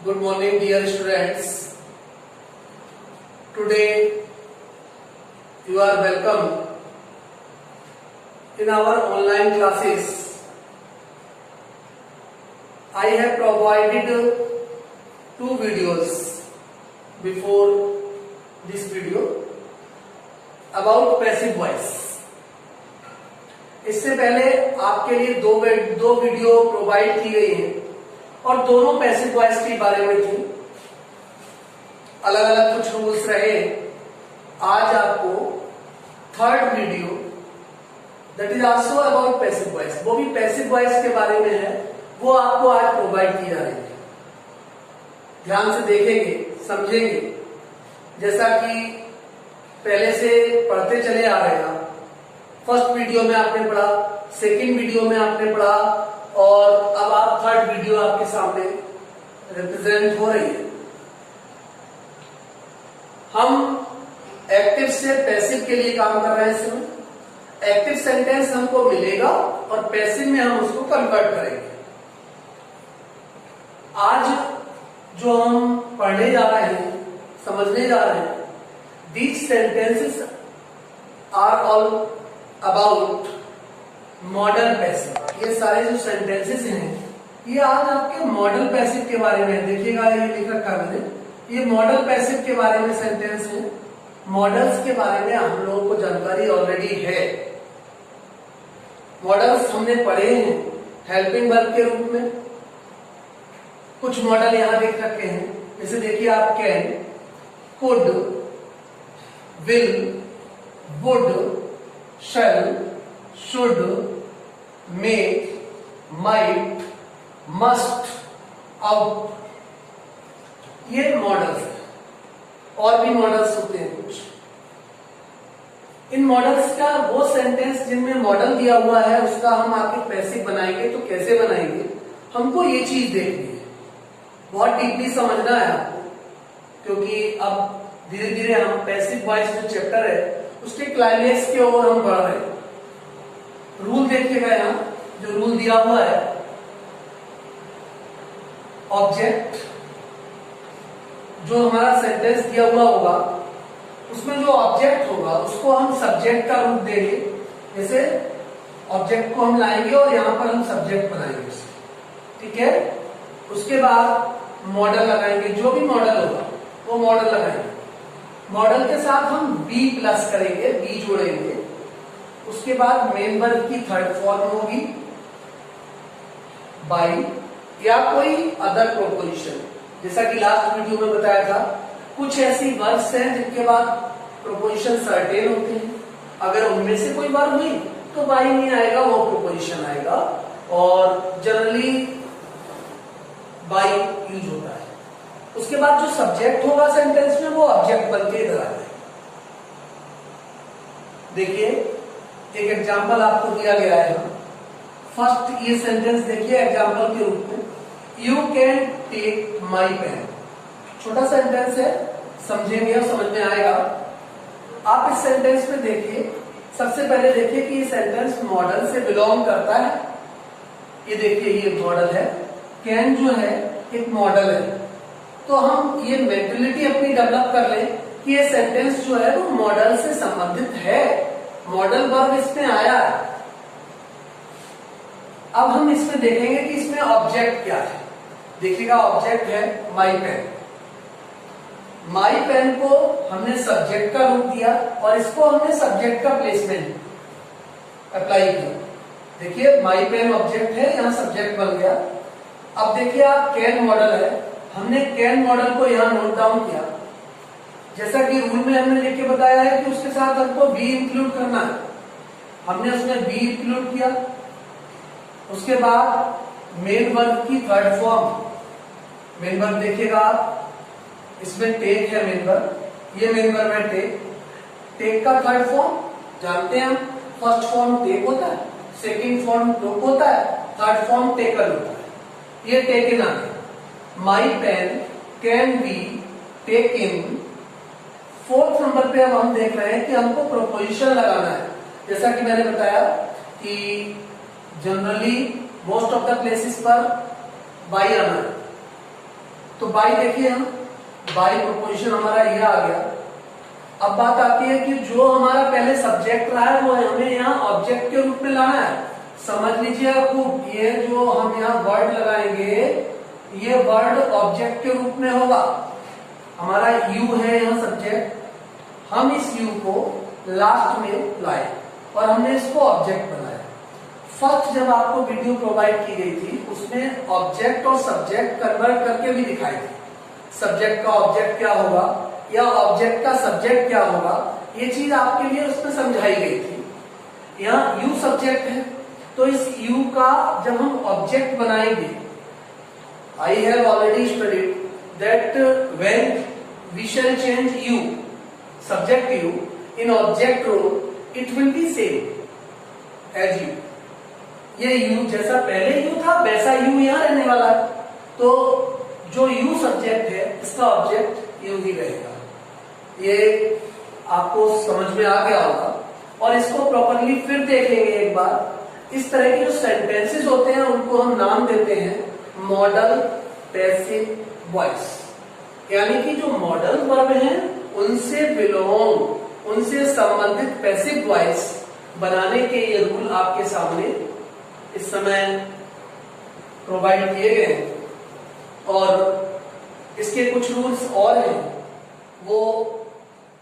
Good morning, dear students. Today you are welcome in our online classes. I have provided two videos before this video about passive voice. इससे पहले आपके लिए दो video provide की गई हैं और दोनों पैसिव वॉइस के बारे में थी। अलग अलग कुछ रूल्स रहे। आज आपको third video that is also about passive voice, वो भी पैसिव वॉइस के बारे में है, वो आपको आज प्रोवाइड की जा रही है। ध्यान से देखेंगे, समझेंगे। जैसा कि पहले से पढ़ते चले आ रहे हैं। फर्स्ट वीडियो में आपने पढ़ा, सेकंड वीडियो में आपने पढ़ा और अब आप थर्ड वीडियो आपके सामने रिप्रेजेंट हो रही है। हम एक्टिव से पैसिव के लिए काम कर रहे हैं। इसमें एक्टिव सेंटेंस हमको मिलेगा और पैसिव में हम उसको कन्वर्ट करेंगे। आज जो हम पढ़ने जा रहे हैं, समझने जा रहे हैं, these sentences are all about modal passive. ये सारे जो सेंटेंसेस हैं ये आज आपके मॉडल पैसिव के बारे में। देखिएगा ये लिख रखा है मैंने, ये मॉडल पैसिव के बारे में सेंटेंस है। मॉडल्स के बारे में हम लोगों को जानकारी ऑलरेडी है। मॉडल्स हमने पढ़े हैं हेल्पिंग वर्ब के रूप में। कुछ मॉडल यहां देख रखे हैं, जैसे देखिए आप can, could, will, would, shall, should, may, might, must, out, ये मॉडल्स हैं। और भी मॉडल्स होते हैं कुछ। इन मॉडल्स का वो सेंटेंस जिनमें मॉडल दिया हुआ है उसका हम आके पैसिव बनाएंगे। तो कैसे बनाएंगे, हमको ये चीज देखनी है। बहुत डीपली समझना है आपको, क्योंकि अब धीरे धीरे हम पैसिव वॉइस जो चैप्टर है उसके क्लाइमेक्स की ओर हम बढ़ रहे हैं। रूल देखिएगा, यहां जो रूल दिया हुआ है, ऑब्जेक्ट, जो हमारा सेंटेंस दिया हुआ होगा उसमें जो ऑब्जेक्ट होगा उसको हम सब्जेक्ट का रूप देंगे। जैसे ऑब्जेक्ट को हम लाएंगे और यहां पर हम सब्जेक्ट बनाएंगे, ठीक है। उसके बाद मॉडल लगाएंगे, जो भी मॉडल होगा वो मॉडल लगाएंगे। मॉडल के साथ हम बी प्लस करेंगे, बी जोड़ेंगे। उसके बाद मेन वर्ब की थर्ड फॉर्म होगी बाई या कोई अदर प्रोपोजिशन। जैसा कि लास्ट वीडियो में बताया था, कुछ ऐसी वर्ब्स हैं जिनके बाद प्रोपोजिशन सर्टेन होते हैं। अगर उनमें से कोई वर्ब हुई तो बाई नहीं आएगा, वो प्रोपोजिशन आएगा और जनरली बाई यूज होता है। उसके बाद जो सब्जेक्ट होगा सेंटेंस में वो ऑब्जेक्ट बनके इधर आ जाएगा। देखिए एक एग्जांपल आपको दिया गया है। फर्स्ट ये सेंटेंस देखिए एग्जांपल के रूप में, you can take my pen. छोटा सेंटेंस है, समझेंगे और समझ में आएगा। आप इस सेंटेंस में देखिए, सबसे पहले देखिए कि ये सेंटेंस मॉडल से बिलोंग करता है। ये देखिए ये मॉडल है, कैन जो है एक मॉडल है। तो हम ये मेंटेलिटी अपनी डेवलप कर लें कि ये सेंटेंस जो है वो मॉडल से संबंधित है, मॉडल वर्ब इसमें आया है। अब हम इसमें देखेंगे कि इसमें ऑब्जेक्ट क्या है। देखिएगा ऑब्जेक्ट है माई पेन। माई पेन को हमने सब्जेक्ट का रूप दिया और इसको हमने सब्जेक्ट का प्लेसमेंट अप्लाई किया। देखिए माई पेन ऑब्जेक्ट है, यहां सब्जेक्ट बन गया। अब देखिए आप कैन मॉडल है, हमने कैन मॉडल को यहां नोट डाउन किया। जैसा कि रूल में हमने लिख के बताया है कि उसके साथ हमको बी इंक्लूड करना है, हमने उसमें बी इंक्लूड किया। उसके बाद मेन वर्ब की थर्ड फॉर्म, मेन वर्ब देखिएगा आप, इसमें टेक है मेन वर्ब, ये मेन वर्ब है टेक। टेक का थर्ड फॉर्म जानते हैं हम, फर्स्ट फॉर्म टेक होता है, सेकेंड फॉर्म टोक होता है, थर्ड फॉर्म टेकन होता है। ये टेकन आ गया। My pen can be taken. Fourth number पे अब हम देख रहे हैं कि हमको प्रोपोजिशन लगाना है। जैसा कि मैंने बताया कि generally most of the places पर बाई आना है। तो बाई देखिए हम, बाई प्रोपोजिशन हमारा ये आ गया। अब बात आती है कि जो हमारा पहले सब्जेक्ट रहा है वो हमें यहाँ ऑब्जेक्ट के रूप में लाना है। समझ लीजिए आपको, ये जो हम यहाँ वर्ड लगाएंगे ये वर्ड ऑब्जेक्ट के रूप में होगा। हमारा यू है यहाँ सब्जेक्ट, हम इस यू को लास्ट में लाए और हमने इसको ऑब्जेक्ट बनाया। फर्स्ट जब आपको वीडियो प्रोवाइड की गई थी उसमें ऑब्जेक्ट और सब्जेक्ट कन्वर्ट करके भी दिखाई थी। सब्जेक्ट का ऑब्जेक्ट क्या होगा या ऑब्जेक्ट का सब्जेक्ट क्या होगा, ये चीज आपके लिए उसमें समझाई गई थी। यहाँ यू सब्जेक्ट है तो इस यू का जब हम ऑब्जेक्ट बनाएंगे, I have already studied that when we shall change you, subject you in object role it will be same as you. ये यू जैसा पहले यू था वैसा यू यहाँ रहने वाला है, तो जो यू सब्जेक्ट है इसका ऑब्जेक्ट यू ही रहेगा। ये आपको समझ में आ गया होगा। और इसको प्रॉपरली फिर देखेंगे एक बार। इस तरह के जो सेंटेंसेस होते हैं उनको हम नाम देते हैं मॉडल पैसिव वॉइस, यानी कि जो मॉडल वर्ब हैं उनसे बिलोंग, उनसे संबंधित पैसिव वॉइस बनाने के ये रूल आपके सामने इस समय प्रोवाइड किए गए हैं। और इसके कुछ रूल्स और हैं, वो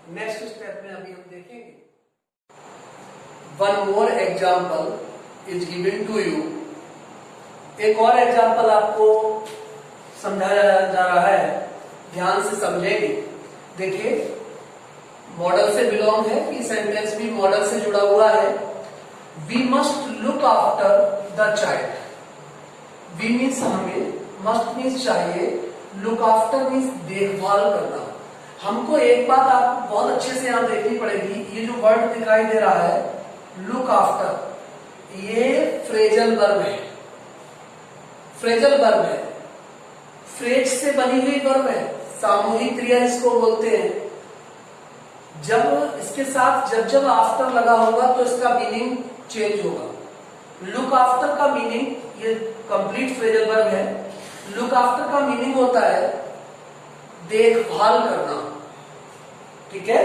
नेक्स्ट स्टेप में अभी हम देखेंगे। One more example is given to you. एक और एग्जाम्पल आपको समझाया जा रहा है, ध्यान से समझेंगे। देखिए, मॉडल से बिलोंग है कि सेंटेंस भी मॉडल से जुड़ा हुआ है। We must look after the child. We means हमें, मस्ट मीन्स चाहिए, लुक आफ्टर मीन्स देखभाल करना। हमको एक बात आप बहुत अच्छे से यहां देखनी पड़ेगी, ये जो वर्ड दिखाई दे रहा है लुक आफ्टर, ये फ्रेजल वर्ब है। फ्रेजल वर्ब है, फ्रेज से बनी हुई वर्ब है, सामूहिक क्रिया इसको बोलते हैं। जब इसके साथ जब आफ्टर लगा होगा तो इसका मीनिंग चेंज होगा। लुक आफ्टर का मीनिंग, ये कंप्लीट फ्रेजल वर्ब है। लुक आफ्टर का मीनिंग होता है देखभाल करना, ठीक है।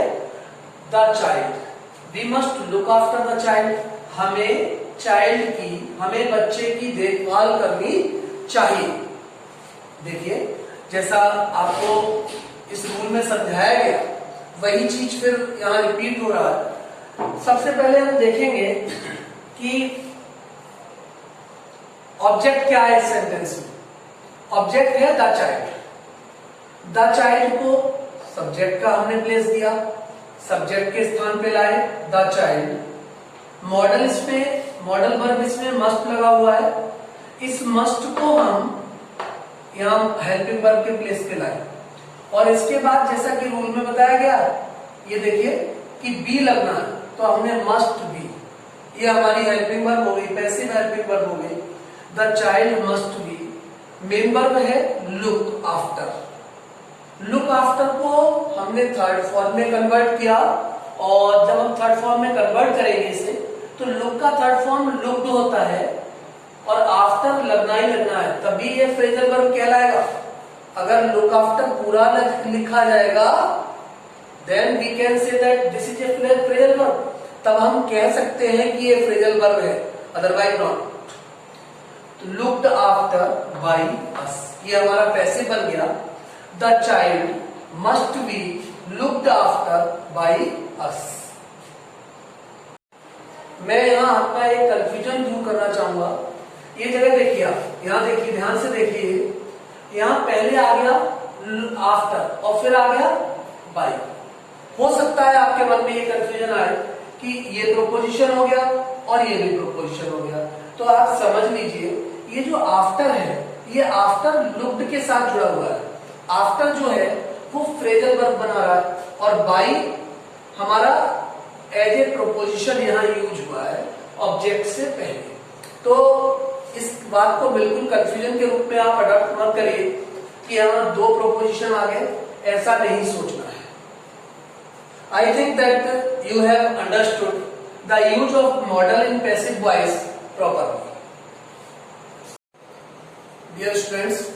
The child, we must look after the child. हमें चाइल्ड की, हमें बच्चे की देखभाल करनी चाहिए। देखिए, जैसा आपको इस रूल में समझाया गया वही चीज फिर यहां रिपीट हो रहा है। सबसे पहले हम देखेंगे कि ऑब्जेक्ट क्या है इस सेंटेंस में। ऑब्जेक्ट है द चाइल्ड। द चाइल्ड को सब्जेक्ट का हमने प्लेस दिया, सब्जेक्ट के स्थान पे लाए द चाइल्ड। मॉडल इसमें, मॉडल वर्ब इसमें मस्ट लगा हुआ है। इस मस्ट को हम यहां हेल्पिंग वर्ब के प्लेस पे लाए और इसके बाद जैसा कि रूल में बताया गया, ये देखिए कि बी लगना है तो हमने मस्ट बी, ये हमारी हेल्पिंग वर्ब हो गई, पैसिव हेल्पिंग वर्ब हो गई। The child must B. Main verb है लुक आफ्टर। लुक आफ्टर को हमने थर्ड फॉर्म में कन्वर्ट किया और जब हम थर्ड फॉर्म में कन्वर्ट करेंगे इसे तो लुक का थर्ड फॉर्म लुक्ड होता है और आफ्टर लगना ही लगना है, तभी ये फ्रेजल वर्ब कहलाएगा। अगर लुक आफ्टर पूरा लिखा जाएगा then we can say that this is a phrasal verb, तब हम कह सकते हैं कि ये फ्रेजल वर्ब है, otherwise not. Looked after by us, ये हमारा पैसिव बन गया। The child must be looked after by us. मैं यहाँ आपका एक कंफ्यूजन दूर करना चाहूंगा। ये जगह देखिए, आप यहाँ देखिए, ध्यान से देखिए, यहाँ पहले आ गया आफ्टर और फिर आ गया बाय। हो सकता है आपके मन में ये कंफ्यूजन आए कि ये प्रोपोजिशन हो गया और ये भी प्रोपोजिशन हो गया, तो आप समझ लीजिए ये जो आफ्टर है ये आफ्टर लुक्ड के साथ जुड़ा हुआ है। आफ्टर जो है वो फ्रेजल वर्ब बना रहा है और बाय हमारा एज ए प्रोपोजिशन यहाँ यूज हुआ है ऑब्जेक्ट से पहले। तो इस बात को बिल्कुल कंफ्यूजन के रूप में आप अडॉप्ट मत करिए कि यहाँ दो प्रोपोजिशन आ गए, ऐसा नहीं सोचना है। I think that you have understood the use of modal in passive voice properly. Dear students,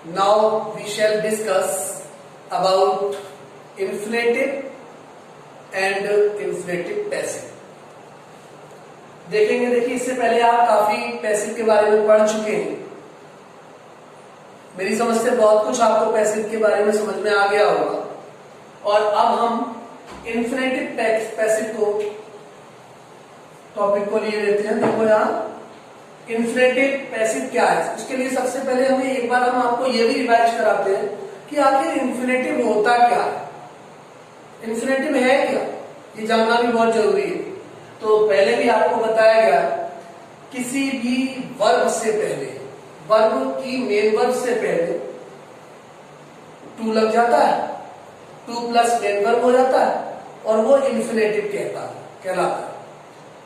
Now we shall discuss about infinitive and infinitive passive. देखेंगे, देखिए इससे पहले आप काफी पैसिव के बारे में पढ़ चुके हैं। मेरी समझ से बहुत कुछ आपको पैसिव के बारे में समझ में आ गया होगा। और अब हम इन्फिनेटिव पैसिव को टॉपिक को लिए लेते हैं। देखो यहाँ इन्फिनेटिव पैसिव क्या है, उसके लिए सबसे पहले हमें एक बार हम आपको ये भी रिवाइज कराते हैं कि आखिर इन्फिनेटिव होता क्या है, इन्फिनेटिव है क्या, ये जानना भी बहुत जरूरी है। तो पहले भी आपको बताया गया, किसी भी वर्ब से पहले, वर्ब की मेन वर्ब से पहले टू लग जाता है, टू प्लस मेन वर्ब हो जाता है और वो इन्फिनेटिव कहलाता है।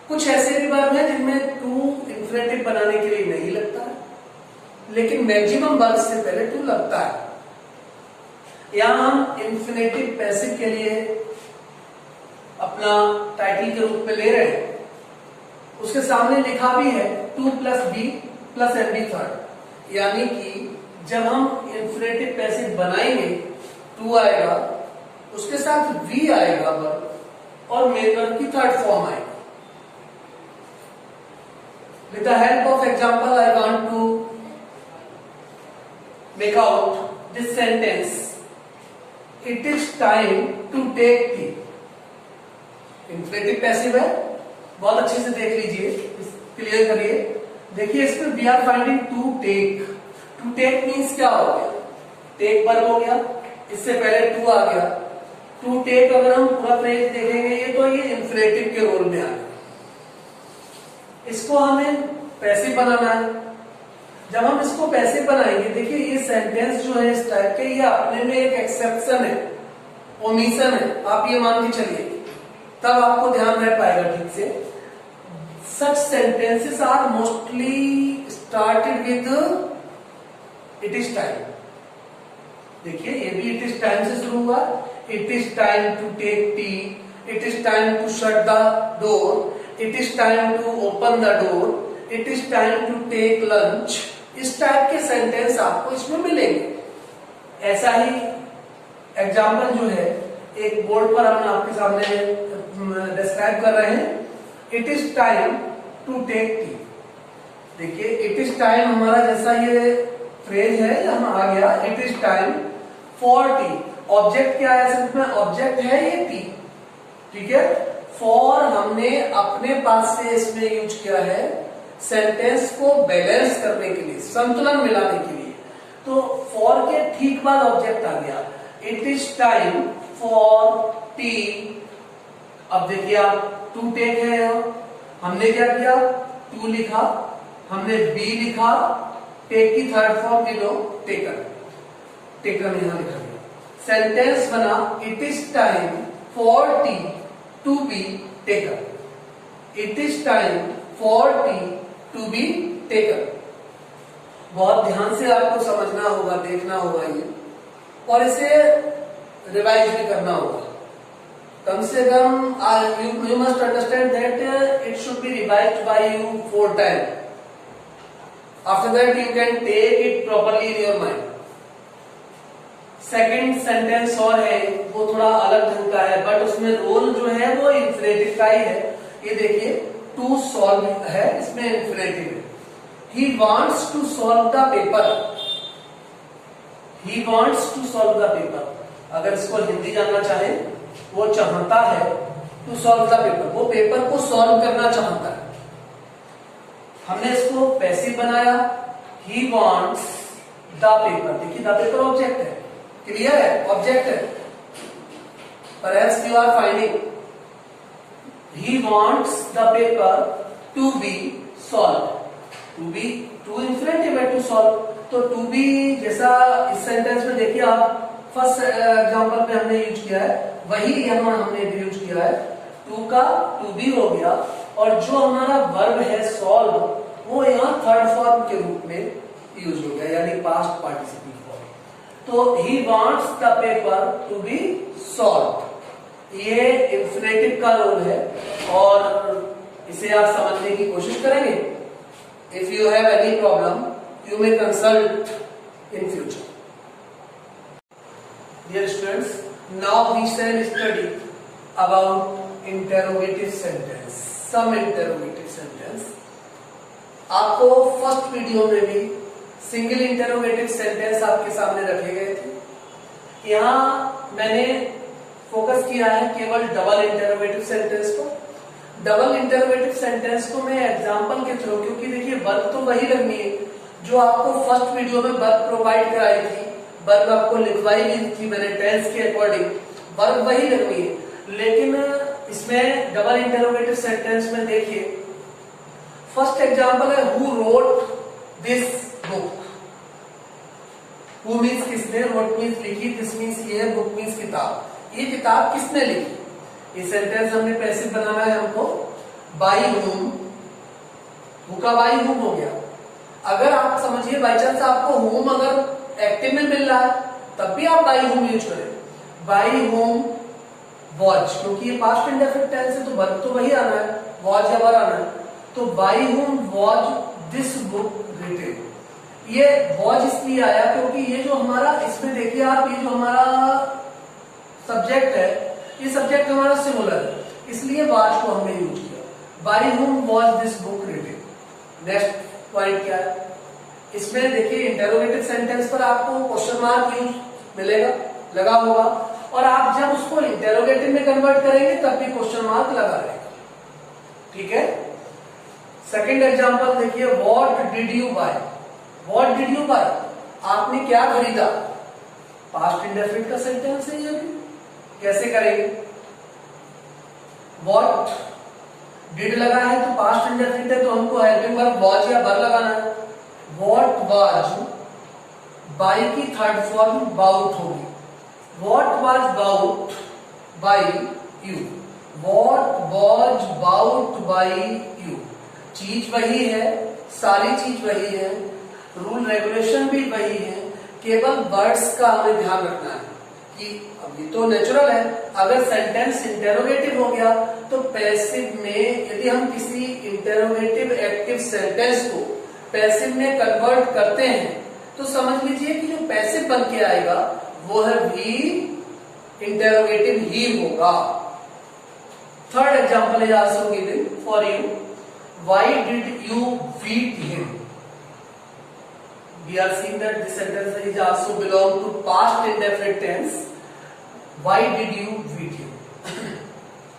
कुछ ऐसे भी वर्ब हैं जिनमें टू इन्फिनेटिव बनाने के लिए नहीं लगता है, लेकिन मैक्सिमम वर्ब से पहले टू लगता है। यहां हम इन्फिनेटिव पैसिव के लिए अपना टाइटल के रूप में ले रहे हैं। उसके सामने लिखा भी है two plus B plus M B third, यानी कि जब हम इन्फिनेटिव पैसिव बनाएंगे टू आएगा, उसके साथ वी आएगा वर्ब और मेन वर्ब की थर्ड फॉर्म आएगा। With the help of example, I want to make out this sentence. It is time to take tea. Infinitive passive है, बहुत अच्छे से देख लीजिए, क्लियर करिए। देखिए इसमें we are finding to take. To take means क्या हो गया, टेक वर्ब हो गया, इससे पहले टू आ गया। टू टेक अगर हम पूरा फ्रेज देखेंगे ये तो ये इन्फिनेटिव के रोल में आ गया। इसको हमें पैसिव बनाना है। जब हम इसको पैसिव बनाएंगे, देखिए ये सेंटेंस जो है इस टाइप के, ये अपने में एक एक्सेप्शन है, ओमिशन है, आप ये मान के चलिए, तब आपको ध्यान रह पाएगा ठीक से। Such sentences are mostly started with it is time. देखिए ये भी इट इज टाइम से शुरू हुआ। It is time to take tea, it is time to shut the door, it is time to open the door, it is time to take lunch. इस type के sentence आपको इसमें मिलेंगे। ऐसा ही example जो है एक बोर्ड पर हम आपके सामने डिस्क्राइब कर रहे हैं। It is time to take tea. देखिए इट इज टाइम हमारा जैसा ये फ्रेज है यहाँ आ गया, it is time for tea. Object क्या है, सिर्फ में ऑब्जेक्ट है ये टी, ठीक है। फॉर हमने अपने पास से इसमें यूज किया है सेंटेंस को बैलेंस करने के लिए, संतुलन मिलाने के लिए। तो फॉर के ठीक बाद ऑब्जेक्ट आ गया, it is time for T. अब देखिए आप टू टेक है यहाँ, हमने क्या किया, टू लिखा, हमने बी लिखा, टेक की थर्ड फॉर्म ले लो टेकन, टेकन यहां लिखा गया। सेंटेंस बना it is time for tea to be taken, it is time for tea to be taken. बहुत ध्यान से आपको समझना होगा, देखना होगा ये, और इसे रिवाइज भी करना होगा कम से कम। You must understand that it should be revised by you 4 times. After that you can take it properly in your mind. Second sentence और है, वो थोड़ा अलग ढंग का है, बट उसमें रोल जो है वो इन्फिनेटिव का ही है। ये देखिए टू सॉल्व है, इसमें इन्फिनेटिव है। He wants to solve the paper, he wants to solve the paper. अगर इसको हिंदी जानना चाहे, वो चाहता है टू सॉल्व द पेपर, वो पेपर को सॉल्व करना चाहता है। हमने इसको पैसिव बनाया, ही वॉन्ट्स द पेपर। देखिए द पेपर ऑब्जेक्ट है, क्लियर है, ऑब्जेक्ट है। Perhaps you are finding he wants the paper to be solve. To be, to infinitive है, टू सॉल्व, तो टू बी जैसा इस सेंटेंस में देखिए आप फर्स्ट एग्जांपल में हमने यूज किया है, वही यहाँ हमने भी यूज किया है। टू का टू बी हो गया, और जो हमारा वर्ब है सॉल्व, वो यहाँ थर्ड फॉर्म के रूप में यूज हो गया, यानी पास्ट पार्टिसिपल फॉर्म। तो he wants the paper to be solve, ये इंफिनिटिव का रोल है, और इसे आप समझने की कोशिश करेंगे। If you have any problem, you may consult in future. Dear students, now we shall study about interrogative sentence. Some interrogative sentence. आपको फर्स्ट वीडियो में भी सिंगल इंटरोगेटिव सेंटेंस आपके सामने रखे गए थे। यहाँ मैंने फोकस किया है केवल डबल इंटरोगेटिव सेंटेंस को। डबल इंटरोगेटिव सेंटेंस को मैं एग्जांपल के थ्रू, क्योंकि देखिए वर्ब तो वही लगनी है जो आपको फर्स्ट वीडियो में वर्ब प्रोवाइड कराई थी, वर्ब आपको लिखवाई भी थी मैंने टेंस के अकॉर्डिंग, वर्ब वही लगनी है। लेकिन इसमें डबल इंटरोगेटिव सेंटेंस में देखिए फर्स्ट एग्जांपल है who wrote this book. Who means किसने, रोट मीन्स लिखी, दिस मीन्स ये है, बुक मीन्स किताब। ये किताब किसने लिखी? ये सेंटेंस हमने पैसिव बनाना है हमको। बाई हुम, हु का बाई हुम हो गया। अगर आप समझिए बाई चांस आपको हुम अगर एक्टिव में मिल रहा है तब भी आप बाई हुम यूज करें। बाई हुम वॉच, क्योंकि ये पास्ट इंडेफिनिट टेंस है तो वर्ब तो वही आना है, वॉच या वर आना है। तो बाई हुम वॉच दिस बुक रिटेन। ये वॉच इसलिए आया क्योंकि ये जो हमारा, इसमें देखिए आप, ये जो हमारा सब्जेक्ट है, ये सब्जेक्ट हमारा सिंगुलर है, इसलिए वॉच को हमने यूज किया। बाई हुम watch this book retain. Next point क्या है? इसमें देखिए इंटरोगेटिव सेंटेंस पर आपको क्वेश्चन मार्क यूज मिलेगा, लगा होगा, और आप जब उसको इंटरोगेटिव में कन्वर्ट करेंगे तब भी क्वेश्चन मार्क लगा रहेगा। ठीक है। सेकंड एग्जांपल देखिए, what did you buy. What did you buy, आपने क्या खरीदा? पास्ट इंडेफिनिट का सेंटेंस है ये भी। कैसे करेंगे? व्हाट डिड लगा है तो पास्ट इंडेफिनिट है तो हमको हेल्पिंग वर्ब वॉज या वर लगाना है। व्हाट वाज, बाय की थर्ड फॉर्म बाउट होगी। What was bought by you. What was bought by you. चीज वही है, सारी चीज वही है, रूल रेगुलेशन भी वही है, केवल वर्ड्स का हमें ध्यान रखना है कि अब ये तो नेचुरल है। अगर सेंटेंस इंटरोगेटिव हो गया तो पैसिव में, यदि हम किसी इंटरोगेटिव एक्टिव सेंटेंस को पैसिव में कन्वर्ट करते हैं तो समझ लीजिए कि जो पैसिव बन के आएगा वो है भी इंटरोगेटिव ही होगा। Third example is also given for you. Why did you beat him? We are seeing that this sentence is also belong to past indefinite tense. Why did you beat him?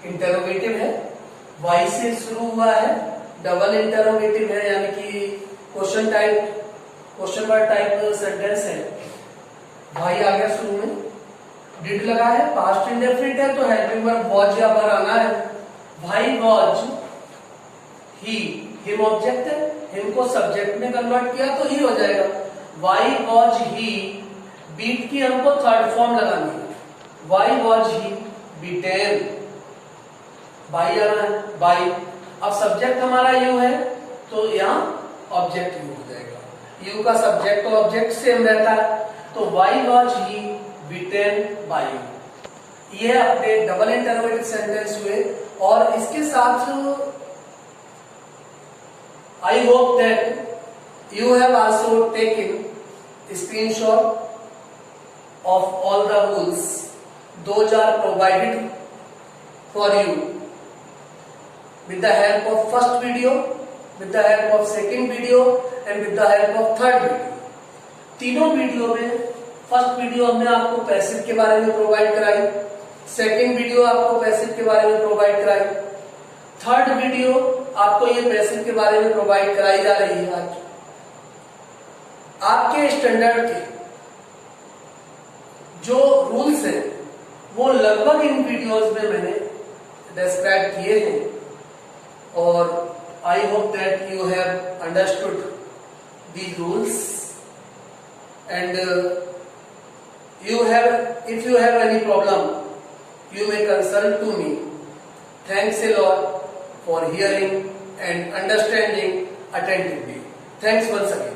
Interrogative है, why से शुरू हुआ है, double interrogative है, यानी कि question type, question word type sentence है। why आ गया शुरू में, डिड लगा है, पास्ट इंडेफिनिट है तो हेल्पिंग वर्ब वॉज या वर आना है। why was he, him object है, हिम को सब्जेक्ट में कन्वर्ट किया तो ही हो जाएगा। Why was he beat की हमको थर्ड फॉर्म लगानी है। Why was he beaten? By आना है, बाई। अब सब्जेक्ट हमारा यू है तो यहाँ ऑब्जेक्ट यू हो जाएगा। यू का सब्जेक्ट और ऑब्जेक्ट सेम रहता है तो why was he beaten by you। ये अपने डबल इंटरोगेटिव सेंटेंस हुए। और इसके साथ I hope that you have also taken screenshot of all the rules. Those are provided for you with the help of first video, with the help of second video and with the help of third video. तीनों video में first video हमने आपको passive के बारे में provide कराई, second video आपको passive के बारे में प्रोवाइड कराई, थर्ड वीडियो आपको ये पैसिव के बारे में प्रोवाइड कराई जा रही है। आज आपके स्टैंडर्ड के जो रूल्स हैं वो लगभग इन वीडियोस में मैंने डिस्क्राइब किए हैं और I hope that you have understood these rules and if you have any problem you may consult to me. Thanks a lot for hearing and understanding attentively. Thanks once again.